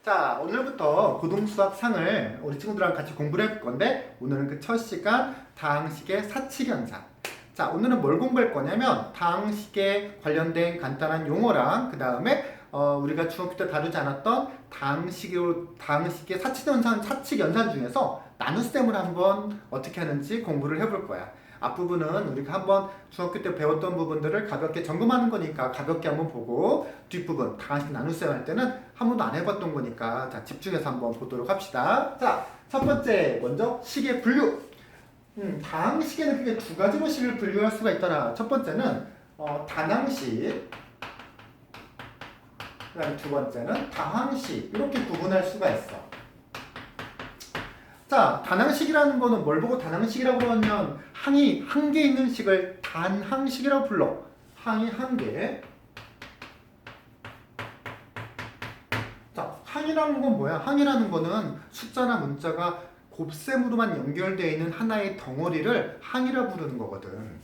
자, 오늘부터 고등수학 상을 우리 친구들이랑 같이 공부를 해볼 건데, 오늘은 그 첫 시간 다항식의 사칙연산. 자, 오늘은 뭘 공부할 거냐면 다항식에 관련된 간단한 용어랑 그 다음에 우리가 중학교 때 다루지 않았던 다항식의 사칙연산 중에서 나눗셈을 한번 어떻게 하는지 공부를 해볼 거야. 앞부분은 우리가 한번 중학교 때 배웠던 부분들을 가볍게 점검하는 거니까 가볍게 한번 보고, 뒷부분 다항식 나눗셈 할 때는 한 번도 안 해봤던 거니까 자, 집중해서 한번 보도록 합시다. 자, 첫 번째 먼저 식의 분류. 다항식에는 크게 두 가지로 식을 분류할 수가 있더라. 첫 번째는 단항식, 그 다음에 두 번째는 다항식, 이렇게 구분할 수가 있어. 자, 단항식이라는 거는 뭘 보고 단항식이라고 그러면 항이 한 개 있는 식을 단항식이라고 불러. 항이 한 개. 자, 항이라는 건 뭐야? 항이라는 거는 숫자나 문자가 곱셈으로만 연결되어 있는 하나의 덩어리를 항이라고 부르는 거거든.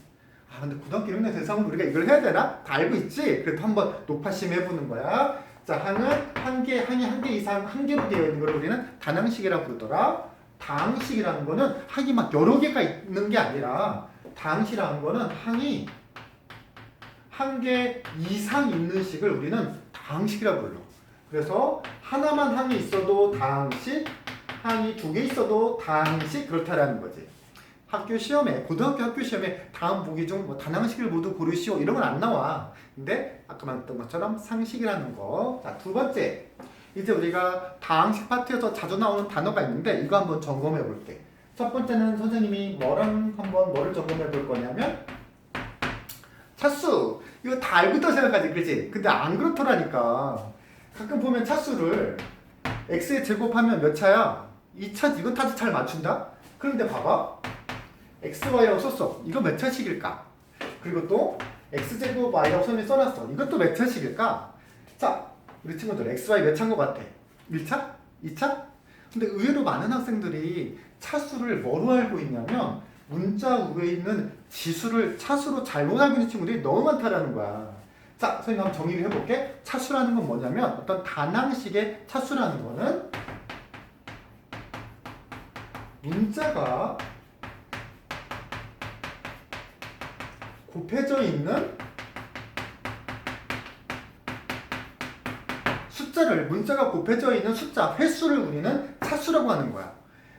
아, 근데 고등학교 1학년 대상은 우리가 이걸 해야 되나? 다 알고 있지? 그래도 한번 높아심 해보는 거야. 자, 항은 항이 한 개 이상, 한 개로 되어 있는 걸 우리는 단항식이라고 부르더라. 다항식이라는 거는 항이 막 여러 개가 있는 게 아니라, 다항식이라는 거는 항이 한 개 이상 있는 식을 우리는 다항식이라고 불러. 그래서 하나만 항이 있어도 다항식, 항이 두 개 있어도 다항식, 그렇다라는 거지. 학교 시험에, 고등학교 학교 시험에 다음 보기 중 뭐 단항식을 모두 고르시오 이런 건 안 나와. 근데 아까 말했던 것처럼 상식이라는 거. 자, 두 번째. 이제 우리가 다항식 파트에서 자주 나오는 단어가 있는데 이거 한번 점검해 볼게. 첫 번째는 선생님이 뭐를 점검해 볼 거냐면 차수. 이거 다 알고 있다고 생각하지, 그렇지? 근데 안 그렇더라니까. 가끔 보면 차수를 x에 제곱하면 몇 차야? 2차, 이거 다들 잘 맞춘다? 그런데 봐봐. xy라고 썼어. 이거 몇 차식일까? 그리고 또 x제곱 y라고 선생님이 써놨어. 이것도 몇 차식일까? 자, 우리 친구들 xy 몇 차인 것 같아? 1차? 2차? 근데 의외로 많은 학생들이 차수를 뭐로 알고 있냐면 문자 위에 있는 지수를 차수로 잘못 알고 있는 친구들이 너무 많다라는 거야. 자, 선생님 한번 정의를 해볼게. 차수라는 건 뭐냐면 어떤 단항식의 차수라는 거는 문자가 곱해져 있는 문자가 곱해져 있는 숫자, 횟수를 우리는 차수라고 하는 거야.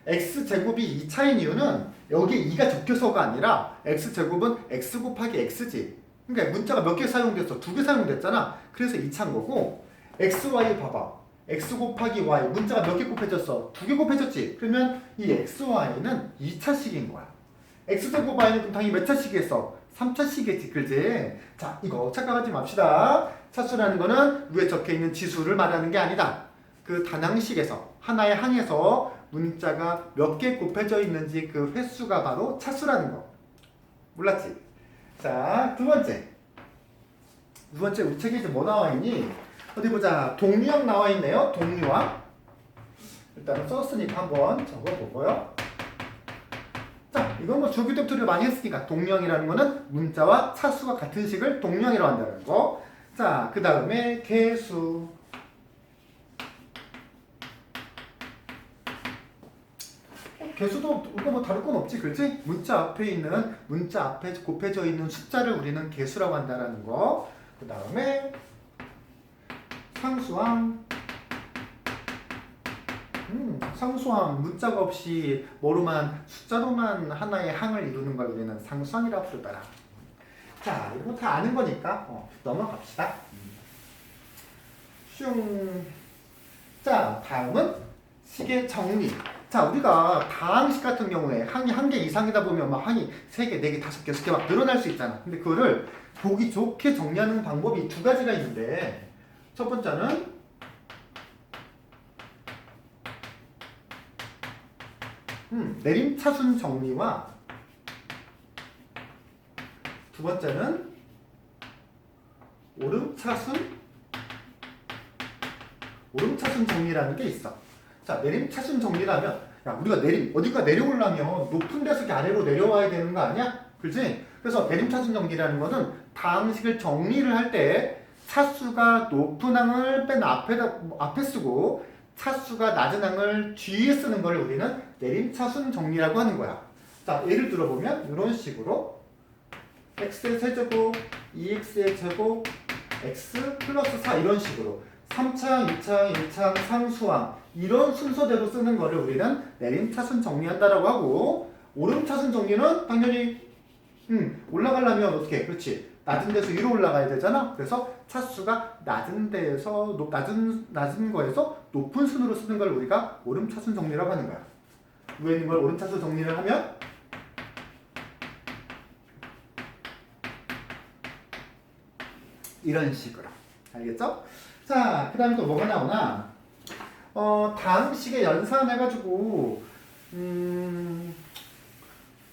x제곱이 2차인 이유는 여기에 2가 적혀서가 아니라 x제곱은 x 곱하기 x지. 그러니까 문자가 몇 개 사용됐어? 2개 사용됐잖아. 그래서 2차인 거고, xy 봐봐. x 곱하기 y, 문자가 몇 개 곱해졌어? 2개 곱해졌지? 그러면 이 xy는 2차식인 거야. x제곱 y는 그럼 당연히 몇 차식이겠어? 3차식이겠지, 그지? 자, 이거 착각하지 맙시다. 차수라는 거는 위에 적혀있는 지수를 말하는 게 아니다. 그 단항식에서, 하나의 항에서 문자가 몇 개 곱해져 있는지 그 횟수가 바로 차수라는 거. 몰랐지? 자, 두 번째 우리 책에 이제 뭐 나와 있니? 어디 보자. 동류항 나와 있네요. 동류항. 일단은 썼으니까 한번 적어보고요. 자, 이건 뭐 중학교 때부터 우리가 많이 했으니까 동류항이라는 거는 문자와 차수가 같은 식을 동류항이라고 한다는 거. 자, 그 다음에 개수. 개수도 이거 뭐 다를 건 없지, 그렇지? 문자 앞에 곱해져 있는 숫자를 우리는 개수라고 한다는 거. 그 다음에 상수항. 상수항, 문자가 없이 숫자로만 하나의 항을 이루는 걸 우리는 상수항이라고 부르더라. 자, 이거 다 아는 거니까 넘어갑시다. 슝. 자, 다음은 식의 정리. 자, 우리가 다항식 같은 경우에 항이 한 개 이상이다 보면 막 항이 3개, 4개, 5개, 6개 막 늘어날 수 있잖아. 근데 그거를 보기 좋게 정리하는 방법이 두 가지가 있는데, 첫 번째는 내림차순 정리와 두 번째는 오름차순 정리라는 게 있어. 자, 내림차순 정리라면, 야, 우리가 어디가 내려오려면 높은 데서 이렇게 아래로 내려와야 되는 거 아니야? 그렇지? 그래서 내림차순 정리라는 거는 다항식을 정리를 할 때 차수가 높은 항을 앞에 쓰고 차수가 낮은 항을 뒤에 쓰는 걸 우리는 내림차순 정리라고 하는 거야. 자, 예를 들어보면 이런 식으로 x의 세제곱, 2x의 제곱, x 플러스 4 이런 식으로 3차항, 2차항, 1차항, 상수항 이런 순서대로 쓰는 거를 우리는 내림차순 정리한다라고 하고, 오름차순 정리는 당연히 올라가려면 어떻게 해? 그렇지. 낮은 데서 위로 올라가야 되잖아. 그래서 차수가 낮은 데에서 낮은 거에서 높은 순으로 쓰는 걸 우리가 오름차순 정리라고 하는 거야. 위에 있는 걸 오름차순 정리를 하면 이런 식으로. 알겠죠? 자, 그 다음에 또 뭐가 나오나? 다음 식에 연산해가지고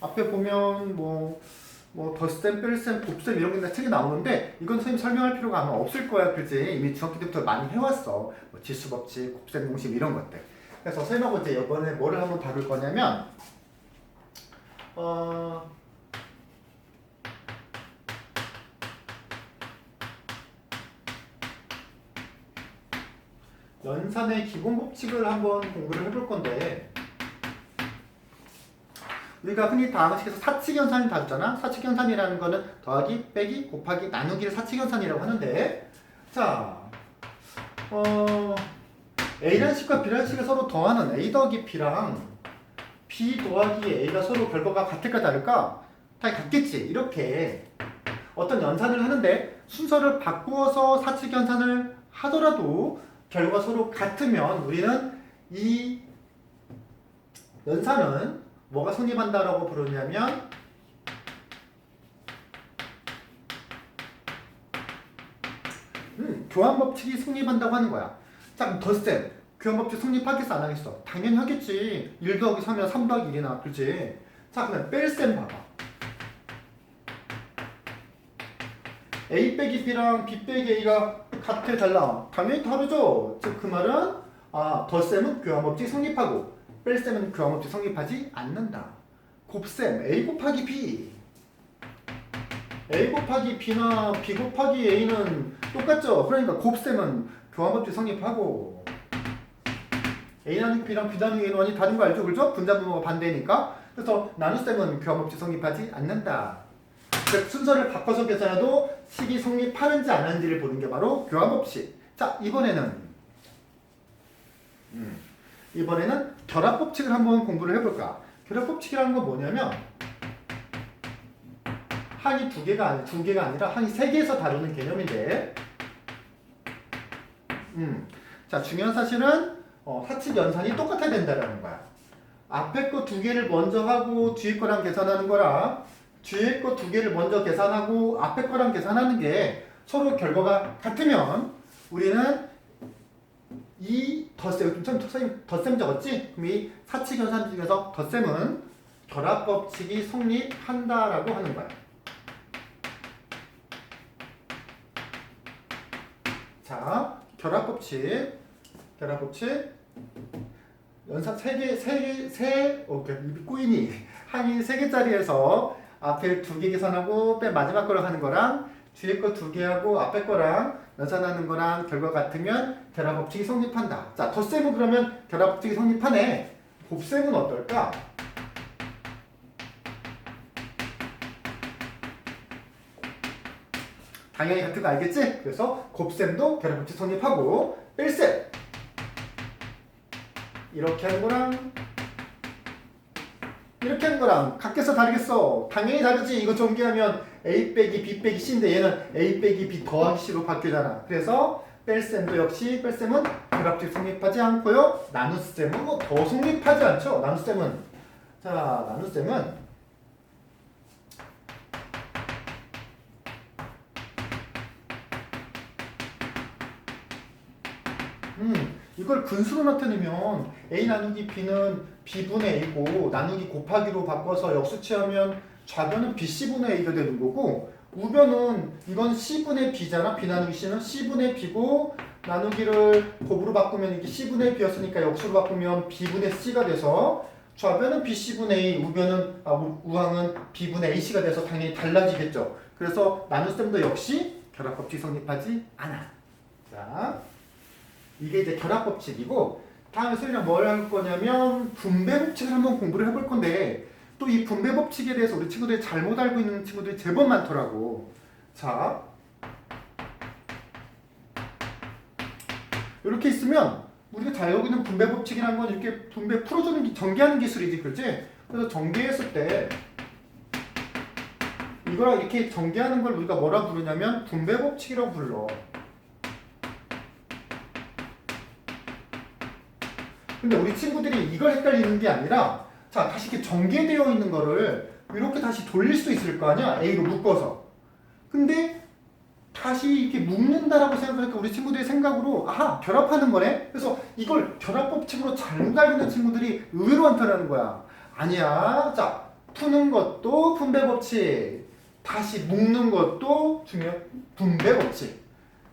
앞에 보면 뭐 덧셈, 뺄셈, 곱셈 이런 게 책에 나오는데 이건 선생님 설명할 필요가 아마 없을 거야. 그지? 이미 중학교 때부터 많이 해왔어. 뭐 지수법칙, 곱셈 공식 이런 것들. 그래서 선생님하고 이제 이번에 뭐를 한번 다룰 거냐면 연산의 기본 법칙을 한번 공부를 해볼 건데, 우리가 흔히 다음 식에서 사칙연산을 다루잖아. 사칙연산이라는 거는 더하기, 빼기, 곱하기, 나누기를 사칙연산이라고 하는데, 자, A라는 식과 B라는 식을 서로 더하는 A 더하기 B랑 B 더하기 A가 서로 결과가 같을까 다를까? 다 같겠지. 이렇게 어떤 연산을 하는데 순서를 바꾸어서 사칙연산을 하더라도 결과 서로 같으면 우리는 이 연산은 뭐가 성립한다라고 부르냐면 교환법칙이 성립한다고 하는 거야. 자, 그럼 덧셈 교환법칙 성립하겠어 안 하겠어? 당연히 하겠지. 1 더하기 3이나 3 더하기 1이나 그렇지. 자, 그러면 뺄셈 봐봐. A 빼기 B랑 B 빼기 A가 같아 달라? 당연히 다르죠. 즉 그 말은 덧셈은 교환법칙 성립하고 뺄셈은 교환법칙 성립하지 않는다. 곱셈 A 곱하기 B, A 곱하기 B나 B 곱하기 A는 똑같죠. 그러니까 곱셈은 교환법칙 성립하고 A 나누기 B랑 B 나누기 A는 완전히 다른 거 알죠? 그렇죠? 분자분모가 반대니까. 그래서 나눗셈은 교환법칙 성립하지 않는다. 즉 순서를 바꿔서 계산해도 식이 성립하는지 안 하는지를 보는 게 바로 교환법칙. 자, 이번에는 결합법칙을 한번 공부를 해볼까? 결합법칙이라는 건 뭐냐면 항이 두 개가 아니라 항이 세 개에서 다루는 개념인데, 자, 중요한 사실은 사칙 연산이 똑같아야 된다는 거야. 앞에 거 두 개를 먼저 하고 뒤에 거랑 계산하는 거랑 뒤에 거 두 개를 먼저 계산하고 앞에 거랑 계산하는 게 서로 결과가 같으면 우리는 이 덧셈, 선생님 덧셈 적었지? 그럼 이 사칙 연산 중에서 덧셈은 결합법칙이 성립한다라고 하는 거야. 자, 결합법칙 연산 입이 꼬이니 항이 3개짜리에서 앞에 2개 계산하고 맨 마지막 거랑 하는 거랑 뒤에 거 2개 하고 앞에 거랑 연산하는 거랑 결과 같으면 결합법칙이 성립한다. 자, 덧셈은 그러면 결합법칙이 성립하네. 곱셈은 어떨까? 당연히 같은 거 알겠지? 그래서 곱셈도 결합법칙 성립하고 뺄셈 이렇게 하는 거랑 이렇게 하는 거랑 같겠어 다르겠어? 당연히 다르지. 이거 전개하면 A 빼기 B 빼기 C인데 얘는 A 빼기 B 더하기 C로 바뀌잖아. 그래서 뺄셈도 역시 뺄셈은 결합식 성립하지 않고요. 나눗셈은 뭐 더 성립하지 않죠. 나눗셈은 이걸 분수로 나타내면 A 나누기 B는 B분의 A고 나누기 곱하기로 바꿔서 역수치하면 좌변은 BC분의 A가 되는 거고 우변은 이건 C분의 B잖아. B 나누기 C는 C분의 B고 나누기를 곱으로 바꾸면 이게 C분의 B였으니까 역수로 바꾸면 B분의 C가 돼서 좌변은 BC분의 A, 우항은 B분의 AC가 돼서 당연히 달라지겠죠. 그래서 나눗셈도 역시 결합법칙 성립하지 않아. 자, 이게 이제 결합법칙이고 다음에 선생님이랑 뭘 할 거냐면 분배 법칙을 한번 공부를 해볼 건데 또 이 분배 법칙에 대해서 우리 친구들이 잘못 알고 있는 친구들이 제법 많더라고. 자, 이렇게 있으면 우리가 잘 알고 있는 분배 법칙이라는 건 이렇게 분배 풀어주는 전개하는 기술이지, 그렇지? 그래서 전개했을 때 이거랑 이렇게 전개하는 걸 우리가 뭐라 부르냐면 분배 법칙이라고 불러. 근데 우리 친구들이 이걸 헷갈리는 게 아니라 자, 다시 이렇게 전개되어 있는 거를 이렇게 다시 돌릴 수 있을 거 아니야? A로 묶어서. 근데 다시 이렇게 묶는다라고 생각하니까 우리 친구들의 생각으로 아하, 결합하는 거네? 그래서 이걸 결합 법칙으로 잘못 알고 있는 친구들이 의외로 많다는 거야. 아니야. 자, 푸는 것도 분배 법칙. 다시 묶는 것도 중요한 분배 법칙.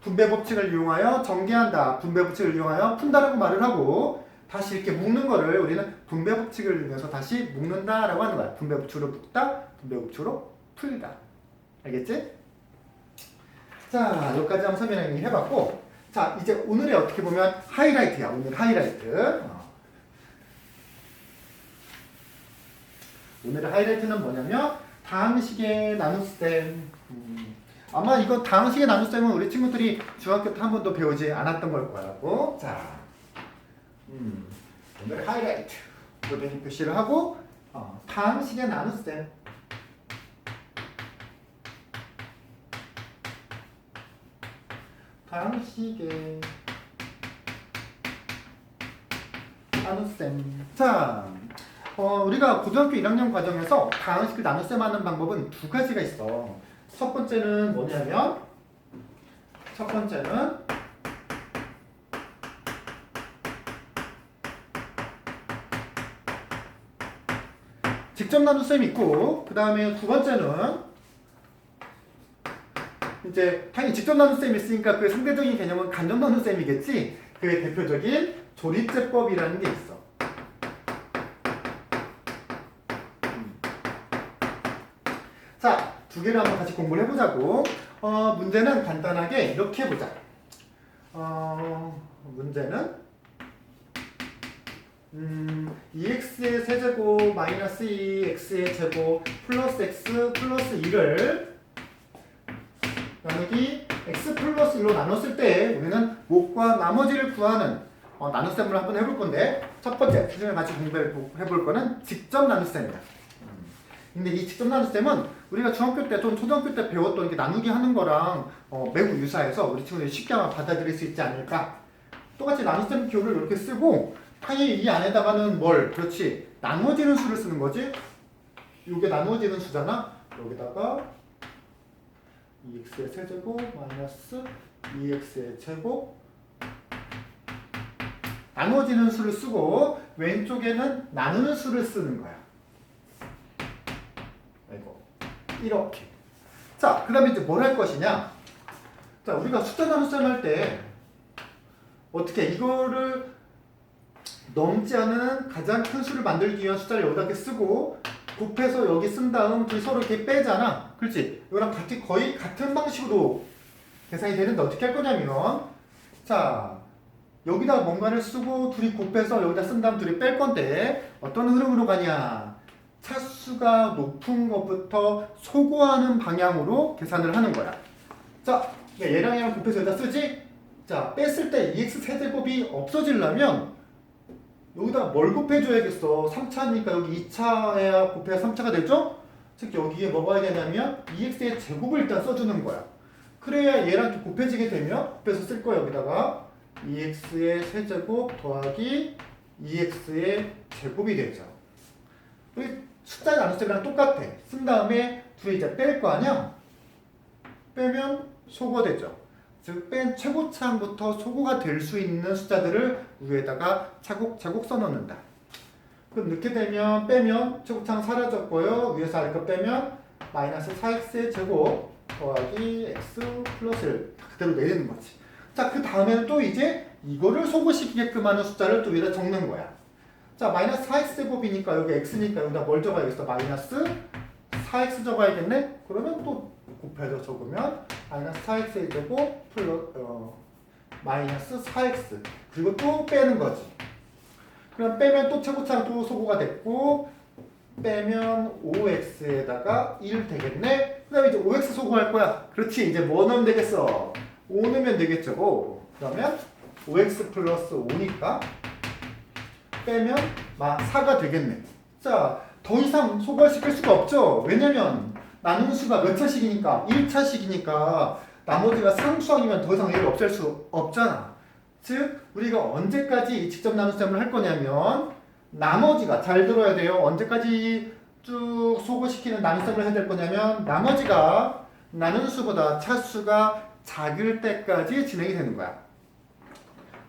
분배 법칙을 이용하여 전개한다. 분배 법칙을 이용하여 푼다라고 말을 하고 다시 이렇게 묶는 거를 우리는 분배 법칙을 이용해서 다시 묶는다라고 하는 거야. 분배 법칙으로 묶다, 분배 법칙으로 풀다. 알겠지? 자, 여기까지 한번 설명을 해봤고 자, 이제 오늘의 어떻게 보면 하이라이트야. 오늘 하이라이트. 오늘의 하이라이트는 뭐냐면 다항식의 나눗셈. 아마 이거 다항식의 나눗셈은 우리 친구들이 중학교 때 한 번도 배우지 않았던 걸 거라고. 자, 오늘 하이라이트 고등이 표시를 하고 다항식의 나눗셈. 다항식의 나눗셈. 자, 우리가 고등학교 1학년 과정에서 다항식을 나눗셈 하는 방법은 두 가지가 있어. 첫 번째는 뭐냐면 첫 번째는 직접 나눗셈이 있고 그 다음에 두 번째는 이제 당연히 직접 나눗셈이 있으니까 그 상대적인 개념은 간접 나눗셈이겠지. 그의 대표적인 조립제법이라는 게 있어. 자, 두 개를 한번 같이 공부를 해보자고. 문제는 간단하게 이렇게 해보자. 문제는 2x의 세제곱 마이너스 2x의 제곱 플러스 x 플러스 2를 나누기 x 플러스 1로 나눴을 때 우리는 몫과 나머지를 구하는 나눗셈을 한번 해볼 건데 첫 번째 수준에 같이 공부해볼 거는 직접 나눗셈이다. 근데 이 직접 나눗셈은 우리가 중학교 때 또는 초등학교 때 배웠던 이렇게 나누기 하는 거랑 매우 유사해서 우리 친구들이 쉽게 아마 받아들일 수 있지 않을까. 똑같이 나눗셈 기호를 이렇게 쓰고 당연히 이 안에다가는 뭘? 그렇지. 나누어지는 수를 쓰는 거지. 이게 나누어지는 수잖아. 여기다가 2x의 세제곱 마이너스 2x의 제곱 나누어지는 수를 쓰고 왼쪽에는 나누는 수를 쓰는 거야. 이렇게. 자, 그 다음에 이제 뭘 할 것이냐. 자, 우리가 숫자 나눗셈 할 때 어떻게 이거를 넘지 않은 가장 큰 수를 만들기 위한 숫자를 여기다 이렇게 쓰고 곱해서 여기 쓴 다음 둘이 서로 이렇게 빼잖아. 그렇지? 이거랑 거의 같은 방식으로 계산이 되는데 어떻게 할 거냐면 자, 여기다가 뭔가를 쓰고 둘이 곱해서 여기다 쓴 다음 둘이 뺄 건데 어떤 흐름으로 가냐. 차수가 높은 것부터 소거하는 방향으로 계산을 하는 거야. 자, 얘랑 얘랑 곱해서 여기다 쓰지? 자, 뺐을 때 2x 세제곱이 없어지려면 여기다 뭘 곱해줘야겠어? 3차니까 여기 2차야 곱해야 3차가 되죠? 즉 여기에 뭐가 되냐면 2x의 제곱을 일단 써주는 거야. 그래야 얘랑 곱해지게 되면 곱해서 쓸 거야. 여기다가 2x의 세제곱 더하기 2x의 제곱이 되죠. 숫자 나눗셈이랑 똑같아. 쓴 다음에 둘이 이제 뺄 거 아니야? 빼면 소거되죠. 즉 뺀 최고차항부터 소거가 될 수 있는 숫자들을 위에다가 차곡차곡 써놓는다. 그럼 넣게 되면 빼면 최고차항 사라졌고요. 위에서 아래 거 빼면 마이너스 4x의 제곱 더하기 x 플러스 1 그대로 내리는 거지. 자, 그 다음에는 또 이제 이거를 소거시키게끔 하는 숫자를 또 위에다 적는 거야. 자, 마이너스 4x제곱이니까 여기 x니까 여기다 뭘 적어야겠어? 마이너스 4x 적어야겠네? 그러면 또 곱해서 적으면 마이너스 4x의 제곱 플러스 마이너스 4x 그리고 또 빼는 거지. 그럼 빼면 또 최고차가 또 소거가 됐고 빼면 5x에다가 1 되겠네. 그 다음에 이제 5x 소거할 거야. 그렇지. 이제 뭐 넣으면 되겠어? 5 넣으면 되겠죠. 오. 그러면 5x 플러스 5니까 빼면 4가 되겠네. 자, 더 이상 소거시킬 수가 없죠. 왜냐면 나누는 수가 몇 차식이니까 1차식이니까 나머지가 상수항이면 더 이상 얘를 없앨 수 없잖아. 즉 우리가 언제까지 직접 나눗셈을 할 거냐면 나머지가 잘 들어야 돼요. 언제까지 쭉 소거시키는 나눗셈을 해야 될 거냐면 나머지가 나누는 수보다 차수가 작을 때까지 진행이 되는 거야.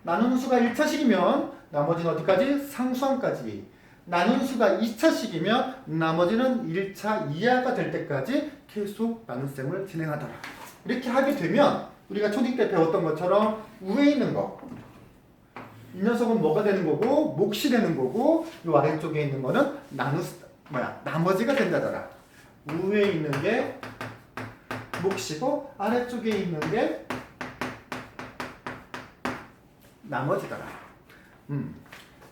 나누는 수가 1차식이면 나머지는 어디까지? 상수항까지. 나누는 수가 2차식이면 나머지는 1차 이하가 될 때까지 계속 나눗셈을 진행하더라. 이렇게 하게 되면 우리가 초딩 때 배웠던 것처럼 위에 있는 거 이 녀석은 뭐가 되는 거고 몫이 되는 거고 이 아래쪽에 있는 거는 나머지가 된다더라. 위에 있는 게 몫이고 아래쪽에 있는 게 나머지더라.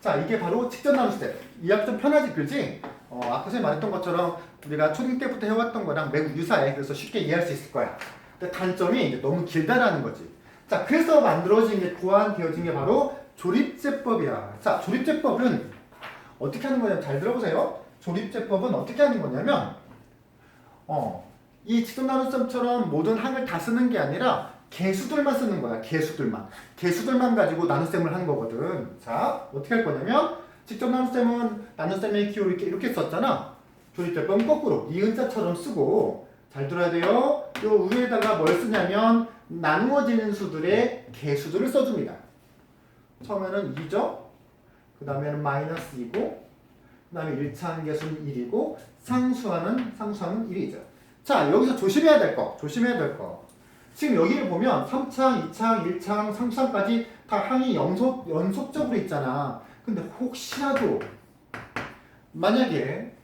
자, 이게 바로 직접 나눗셈. 이해하기 좀 편하지, 그지? 아까 전에 말했던 것처럼 우리가 초딩 때부터 해왔던 거랑 매우 유사해. 그래서 쉽게 이해할 수 있을 거야. 근데 단점이 이제 너무 길다라는 거지. 자, 그래서 만들어진 게 고안되어진 게 바로 조립제법이야. 자, 조립제법은 어떻게 하는 거냐면 잘 들어보세요. 조립제법은 어떻게 하는 거냐면 이 직접 나눗셈처럼 모든 항을 다 쓰는 게 아니라 개수들만 쓰는 거야. 개수들만 가지고 나눗셈을 하는 거거든. 자, 어떻게 할 거냐면 직접 나눗셈은 나눗셈의 기호 이렇게 썼잖아. 조립제법은 거꾸로 니은자처럼 쓰고 잘 들어야 돼요. 요 위에다가 뭘 쓰냐면 나누어지는 수들의 개수들을 써줍니다. 처음에는 2죠. 그 다음에는 -2고 그 다음에 1차 함계수는 1이고 상수항은 1이죠. 자, 여기서 조심해야 될 거. 지금 여기를 보면 3창, 2창, 1창, 상수항까지 다 항이 연속적으로 있잖아. 근데 혹시라도 만약에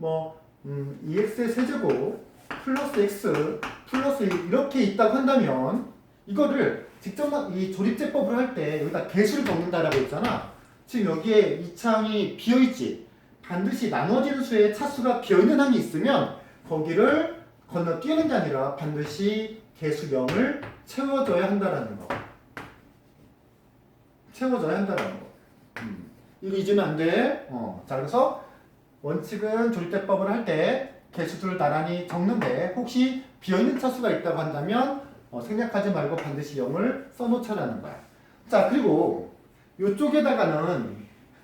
2x의 세제곱 플러스 x 플러스 1 이렇게 있다고 한다면 이거를 직접 이 조립제법을 할 때 여기다 개수를 적는다라고 했잖아. 지금 여기에 이 창이 비어있지. 반드시 나눠지는 수의 차수가 비어있는 항이 있으면 거기를 건너뛰는 게 아니라 반드시 개수 0을 채워줘야 한다라는 거. 이거 잊으면 안 돼. 자, 그래서 원칙은 조립제법을 할 때 개수들을 나란히 적는데 혹시 비어있는 차수가 있다고 한다면 생략하지 말고 반드시 0을 써놓자라는 거야. 자, 그리고 이쪽에다가는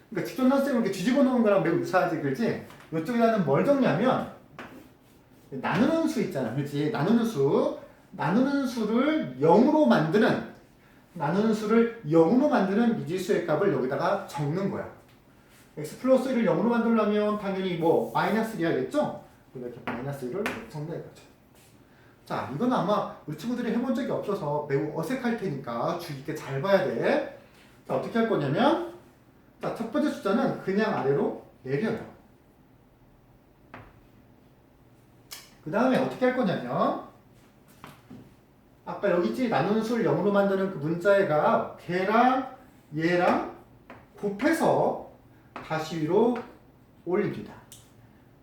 그러니까 직접 나눗셈을 이렇게 뒤집어 놓은 거랑 매우 유사하지, 그렇지? 이쪽에다는 뭘 적냐면 나누는 수 있잖아, 그렇지? 나누는 수를 0으로 만드는 미지수의 값을 여기다가 적는 거야. x 플러스 1을 0으로 만들려면 당연히 -1 해야겠죠? 이렇게 -1을 적는다 이거죠. 자, 이건 아마 우리 친구들이 해본 적이 없어서 매우 어색할 테니까 주의 깊게 잘 봐야 돼. 자, 어떻게 할 거냐면 자, 첫 번째 숫자는 그냥 아래로 내려요. 그 다음에 어떻게 할 거냐면 아까 여기 있지? 나누는 수를 0으로 만드는 그 문자의 값 걔랑 얘랑 곱해서 다시 위로 올립니다.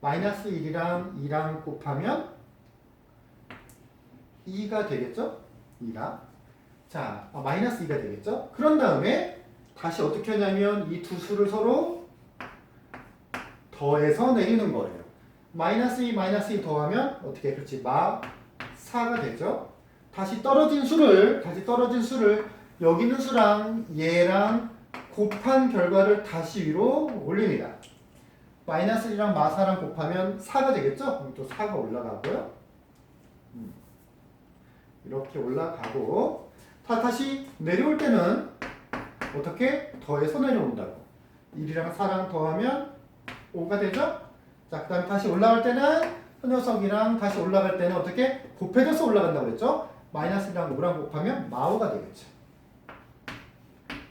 -1이랑 2랑 곱하면 2가 되겠죠? 2가. 자, -2가 되겠죠? 그런 다음에 다시 어떻게 하냐면 이 두 수를 서로 더해서 내리는 거예요. -2 더하면 어떻게? 그렇지. 4가 되죠? 다시 떨어진 수를 여기 있는 수랑 얘랑 곱한 결과를 다시 위로 올립니다. -1이랑 4랑 곱하면 4가 되겠죠? 그럼 또 4가 올라가고요. 이렇게 올라가고 다시 내려올 때는 어떻게? 더해서 내려온다고. 1이랑 4랑 더하면 5가 되죠? 자, 그 다음에 다시 올라갈 때는 그 녀석이랑 다시 올라갈 때는 어떻게? 곱해져서 올라간다고 했죠? -1이랑 5랑 곱하면 -5가 되겠죠.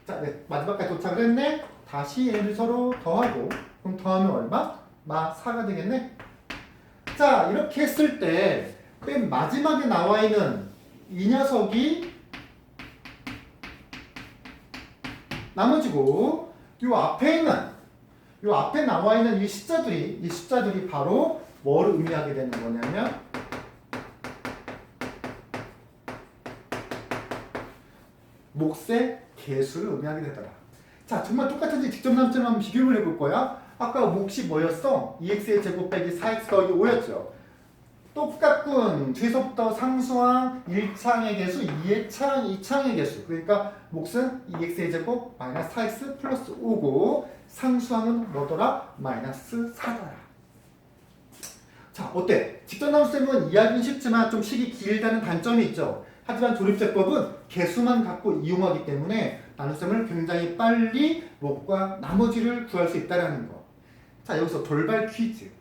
자, 네, 마지막까지 도착을 했네. 다시 얘를 서로 더하고 그럼 더하면 얼마? 4가 되겠네. 자, 이렇게 했을 때 맨 마지막에 나와 있는 이 녀석이 나머지고 요 앞에 나와 있는 이 숫자들이 바로 뭐를 의미하게 되는 거냐면 몫의 개수를 의미하게 되더라. 자, 정말 똑같은지 직접 남처럼 한번 비교를 해볼 거야. 아까 몫이 뭐였어? 2x의 제곱 빼기 4x 더하기 5였죠. 똑같군. 뒤에서부터 상수항 1차항의 개수, 2차항의 개수. 그러니까 몫은 2x의 제곱 마이너스 4x 플러스 5고 상수항은 뭐더라? 마이너스 4더라. 자, 어때? 직접 나눗셈은 이해하기는 쉽지만 좀 식이 길다는 단점이 있죠. 하지만 조립제법은 개수만 갖고 이용하기 때문에 나눗셈을 굉장히 빨리 몫과 나머지를 구할 수 있다는 거. 자, 여기서 돌발 퀴즈.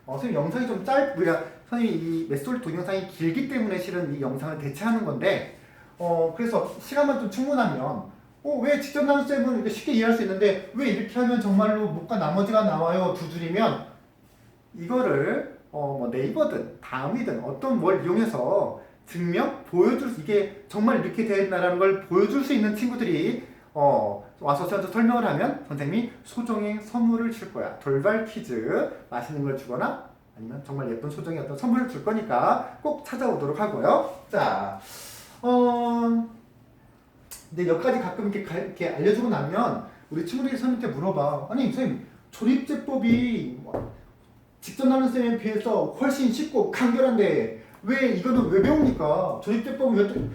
선생님 영상이 좀 우리가 선생님이 이 메소드 동영상이 길기 때문에 실은 이 영상을 대체하는 건데 그래서 시간만 좀 충분하면 왜 직접 나눗셈은 이렇게 쉽게 이해할 수 있는데 왜 이렇게 하면 정말로 몫과 나머지가 나와요? 두 줄이면 이거를 뭐 네이버든 다음이든 어떤 뭘 이용해서 이게 정말 이렇게 된다는 걸 보여줄 수 있는 친구들이 와서 저한테 설명을 하면 선생님이 소정의 선물을 줄 거야. 돌발 퀴즈, 맛있는 걸 주거나 아니면 정말 예쁜 소정의 어떤 선물을 줄 거니까 꼭 찾아오도록 하고요. 자, 근데 여기까지 가끔 이렇게 알려주고 나면 우리 친구들이 선생님한테 물어봐. 아니 선생님 조립제법이 직접 나눗셈에 비해서 훨씬 쉽고 간결한데 왜 이거는 왜 배웁니까? 조립제법은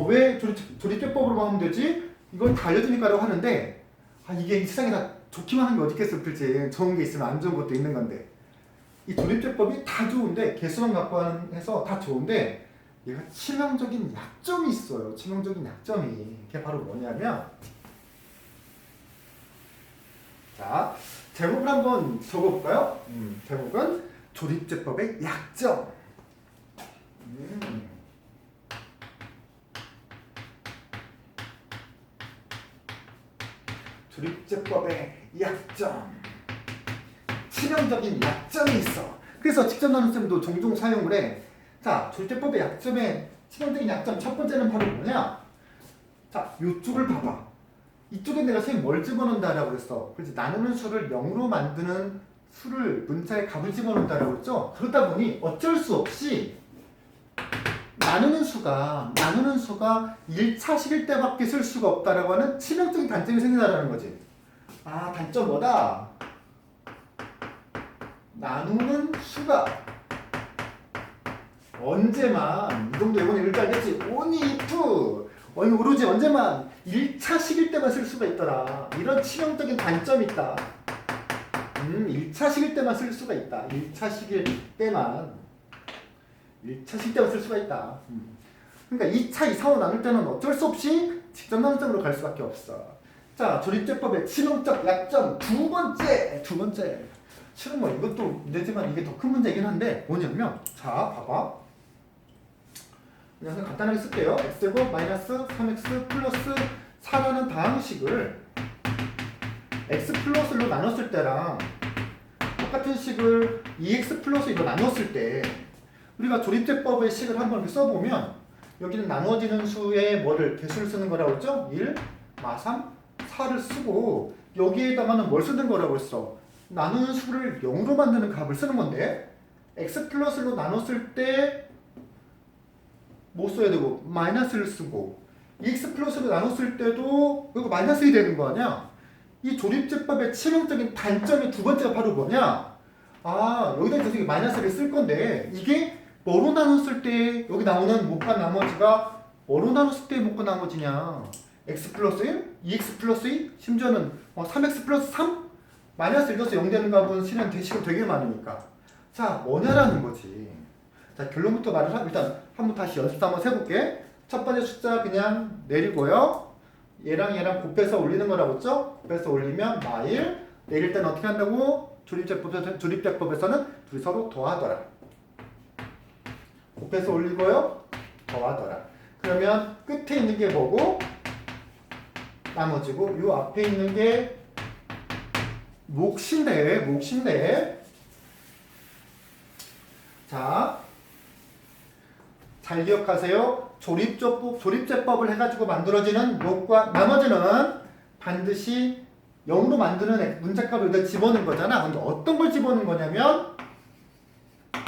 왜 조립제법으로 하면 되지? 이걸 다 알려주니까라고 하는데 이게 이 세상에 다 좋기만 한 게 어디 있겠을지 좋은 게 있으면 안 좋은 것도 있는 건데 이 조립제법이 다 좋은데 개수만 갖고 해서 다 좋은데 얘가 치명적인 약점이 있어요. 치명적인 약점이 그게 바로 뭐냐면 자 제목을 한번 적어볼까요? 제목은 조립제법의 약점. 조립제법의 약점. 치명적인 약점이 있어. 그래서 직접 나눗셈도 종종 사용을 해. 자, 조립제법의 약점의 치명적인 약점 첫 번째는 바로 뭐냐? 자, 이쪽을 봐봐. 이쪽에 내가 선생님 뭘 집어넣는다라고 그랬어. 그렇지? 나누는 수를 0으로 만드는 수를 문자에 값을 집어넣는다라고 그랬죠? 그러다 보니 어쩔 수 없이 나누는 수가 1차식일 때밖에 쓸 수가 없다라고 하는 치명적인 단점이 생긴다라는 거지. 아, 단점 뭐다? 나누는 수가 언제만 이 정도 이번에 이렇게 알겠지? only if 오로지 언제만 1차식일 때만 쓸 수가 있더라. 이런 치명적인 단점이 있다. 1차식일 때만 쓸 수가 있다. 1차식일 때만 쓸 수가 있다. 그러니까 2차, 2, 4, 5 나눌 때는 어쩔 수 없이 직접 나눗셈으로 갈 수밖에 없어. 자, 조립제법의 치명적 약점 두 번째. 실은 뭐 이것도 문제지만 이게 더 큰 문제이긴 한데 뭐냐면 자, 봐봐. 그냥 간단하게 쓸게요. x제곱 마이너스 3x 플러스 4라는 다항식을 x 플러스 1로 나눴을 때랑 똑같은 식을 2x 플러스 1로 나눴을 때 우리가 조립제법의 식을 한번 써보면 여기는 나눠지는 수의 개수를 쓰는 거라고 했죠? 1, 마 3, 4를 쓰고 여기에다가는 뭘 쓰는 거라고 했어? 나누는 수를 0으로 만드는 값을 쓰는 건데 x 플러스 1로 나눴을 때 뭐 써야 되고 마이너스를 쓰고 2x 플러스로 나눴을 때도 이거 마이너스이 되는 거 아니야? 이 조립제법의 치명적인 단점이 두 번째가 바로 뭐냐? 여기다 이제 마이너스를 쓸 건데 이게 뭐로 나눴을 때 여기 나오는 몫과 나머지가 뭐로 나눴을 때 몫과 나머지냐? x 플러스 1, 2x 플러스 2, 심지어는 3x 플러스 3? 마이너스 1에서 0 되는 값은 실은 대식은 되게 많으니까 자, 뭐냐라는 거지. 자, 결론부터 말을 일단 한번 다시 연습 한번 해볼게. 첫 번째 숫자 그냥 내리고요. 얘랑 곱해서 올리는 거라고 했죠? 곱해서 올리면 마1 내릴 때는 어떻게 한다고? 조립제법에서는 둘이 서로 더하더라. 곱해서 올리고요. 더하더라. 그러면 끝에 있는 게 뭐고? 나머지고 요 앞에 있는 게 몫인데 자, 잘 기억하세요. 조립제법을 해가지고 만들어지는 몫과 나머지는 반드시 0으로 만드는 문자값을 여기다 집어넣은 거잖아. 근데 어떤 걸 집어넣은 거냐면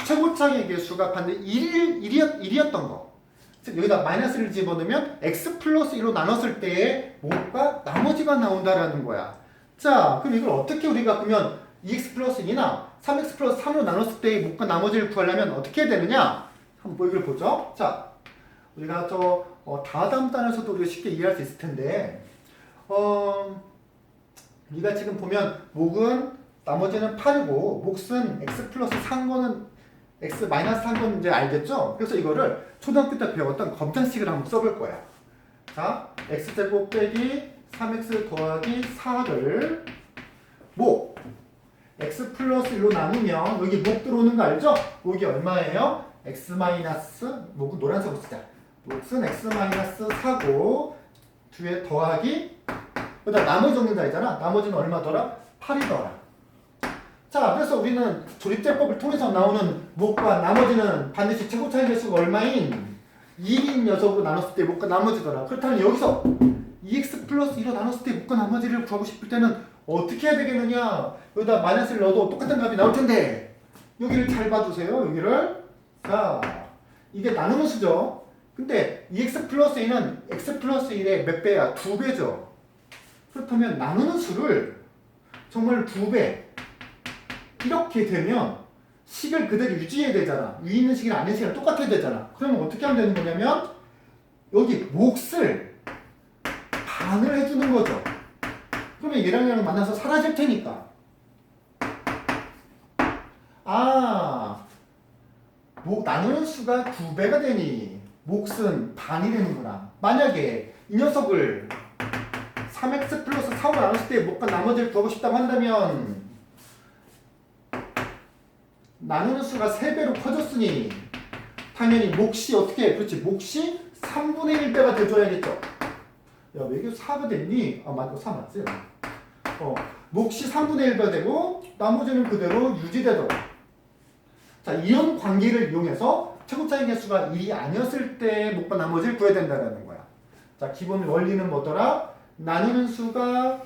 최고차의 개수가 반드시 1이었던 거. 즉 여기다 마이너스를 집어넣으면 x 플러스 1로 나눴을 때의 뭐가 나머지가 나온다라는 거야. 자, 그럼 이걸 어떻게 우리가 그러면 2x 플러스 2나 3x 플러스 3으로 나눴을 때의 뭐가 나머지를 구하려면 어떻게 해야 되느냐? 한번 뭐 이걸 보죠. 자, 우리가 다음 단에서도 우리가 쉽게 이해할 수 있을 텐데 우리가 지금 보면 목은 나머지는 8이고 몫은 x 플러스 3거는 x 마이너스 3거는 이제 알겠죠? 그래서 이거를 초등학교 때 배웠던 검정식을 한번 써볼 거야. 자, x제곱 빼기 3x 더하기 4를 목 x 플러스 1로 나누면 여기 목 들어오는 거 알죠? 목이 얼마예요? x 마이너스 목은 노란색으로 쓰자. 목은 x 마이너스 4고 뒤에 더하기 그다음 나머지 적는 자리잖아. 나머지는 얼마더라? 8이더라. 자, 그래서 우리는 조립제법을 통해서 나오는 목과 나머지는 반드시 최고차의 개수가 얼마인 2인 녀석으로 나눴을 때 목과 나머지더라. 그렇다면 여기서 2x 플러스 2로 나눴을 때 목과 나머지를 구하고 싶을 때는 어떻게 해야 되겠느냐? 여기다 마이너스를 넣어도 똑같은 값이 나올 텐데 여기를 잘 봐주세요. 여기를. 자, 이게 나누는 수죠. 근데 2x 플러스 2는 x 플러스 1의 몇 배야? 2배죠. 그렇다면 나누는 수를 정말 2배 이렇게 되면 식을 그대로 유지해야 되잖아. 위에 있는 식이랑 아래 식이랑 똑같아야 되잖아. 그러면 어떻게 하면 되는 거냐면 여기 몫을 반을 해주는 거죠. 그러면 얘랑 얘랑 만나서 사라질 테니까. 나누는 수가 2배가 되니 몫은 반이 되는구나. 만약에 이 녀석을 3x 플러스 4로 나눴을 때 목과 나머지를 구하고 싶다고 한다면 나누는 수가 3배로 커졌으니 당연히 몫이 어떻게 해? 그렇지. 몫이 3분의 1배가 돼줘야겠죠. 야, 왜 이게 4가 됐니? 맞고 4 맞지? 몫이 3분의 1배가 되고 나머지는 그대로 유지되더라. 자, 이런 관계를 이용해서 최고차의 개수가 1이 아니었을 때 목과 나머지를 구해야 된다는 거야. 자, 기본 원리는 뭐더라? 나누는 수가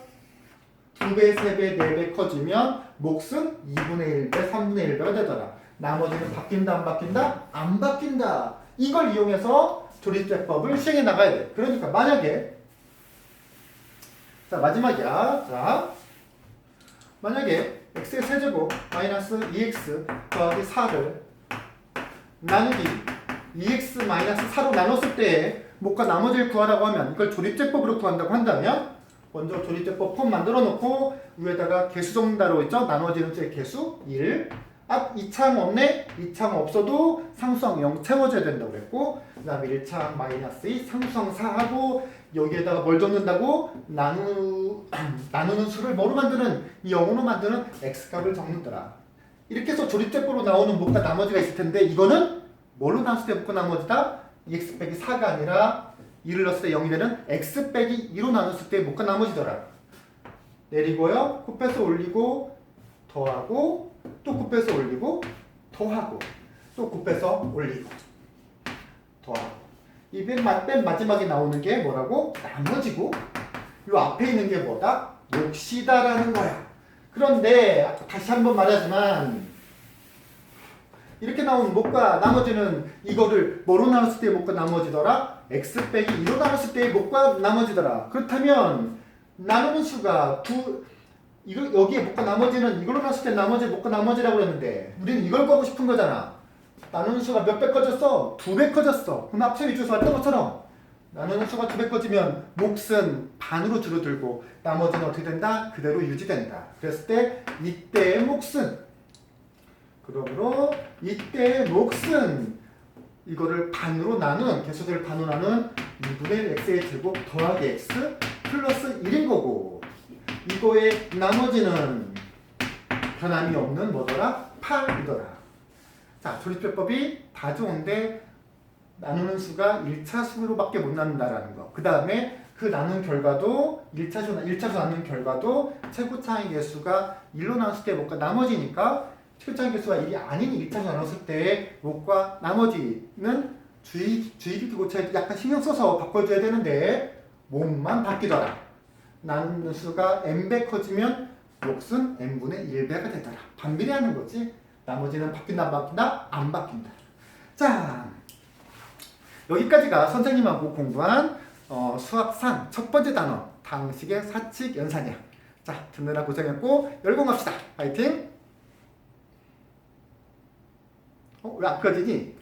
2배, 3배, 4배 커지면 몫은 2분의 1배, 3분의 1배가 되더라. 나머지는 바뀐다, 안 바뀐다? 안 바뀐다. 이걸 이용해서 조립제법을 시행해 나가야 돼. 그러니까 만약에 자, 마지막이야. 자, 만약에 x의 세제곱 마이너스 2x 더하기 4를 나누기 2x 마이너스 4로 나눴을 때 목과 나머지를 구하라고 하면 이걸 조립제법으로 구한다고 한다면 먼저 조립제법 폼 만들어 놓고 위에다가 개수 적는다로 있죠? 나눠지는 제 개수 1. 이차항 없네? 이차항 없어도 상수항 0 채워줘야 된다고 그랬고 그 다음에 1차항 마이너스 2 상수항 4 하고 여기에다가 뭘 적는다고? 나누는 수를 뭐로 만드는? 0으로 만드는 x값을 적는더라. 이렇게 해서 조립제법으로 나오는 목과 나머지가 있을 텐데 이거는 뭘로 나눴을 때 목과 나머지다? 2x 빼기 4가 아니라 2를 넣었을 때 0이 되는 x 빼기 2로 나눴을 때 목과 나머지더라. 내리고요. 곱해서 올리고 더하고 또 곱해서 올리고 더하고 또 곱해서 올리고 더하고 이 맨 마지막에 나오는 게 뭐라고? 나머지고 이 앞에 있는 게 뭐다? 몫이다라는 거야. 그런데 다시 한번 말하지만 이렇게 나온 목과 나머지는 이거를 뭐로 나눴을 때 목과 나머지더라? x 빼기 2로 나눴을 때 목과 나머지더라. 그렇다면 나누는 수가 여기에 목과 나머지는 이걸로 나눴을 때 나머지 목과 나머지라고 했는데 우리는 이걸 구하고 싶은 거잖아. 나누는 수가 몇 배 커졌어? 2배 커졌어. 그럼 앞서 위주에서 왔던 것처럼 나누는 수가 2배 커지면 몫은 반으로 줄어들고 나머지는 어떻게 된다? 그대로 유지된다. 그랬을 때 이때의 몫은 그러므로 이때의 몫은 이거를 반으로 나눈 개수들을 반으로 나눈 2분의 1 x의 제곱 더하기 x 플러스 1인 거고 이거의 나머지는 변함이 없는 뭐더라? 8이더라. 자, 조립제법이 다 좋은데 나누는 수가 1차수로밖에 못 나눈다라는 거. 그 다음에 그 나눈 결과도 1차수 나눈 결과도 최고차의 개수가 1로 나눴을 때 목과 나머지니까 최고차의 개수가 1이 아닌 1차수 나눴을 때 목과 나머지는 주의 깊게 고쳐야 약간 신경 써서 바꿔줘야 되는데 몸만 바뀌더라. 나누는 수가 n배 커지면 몫은 n분의 1배가 되더라. 반비례하는 거지. 나머지는 바뀐다 안 바뀐다? 안 바뀐다. 자, 여기까지가 선생님하고 공부한 수학3 첫 번째 단어 당식의 사칙 연산이야. 자, 듣느라 고생했고 열공합시다. 파이팅! 왜 안 꺼지니?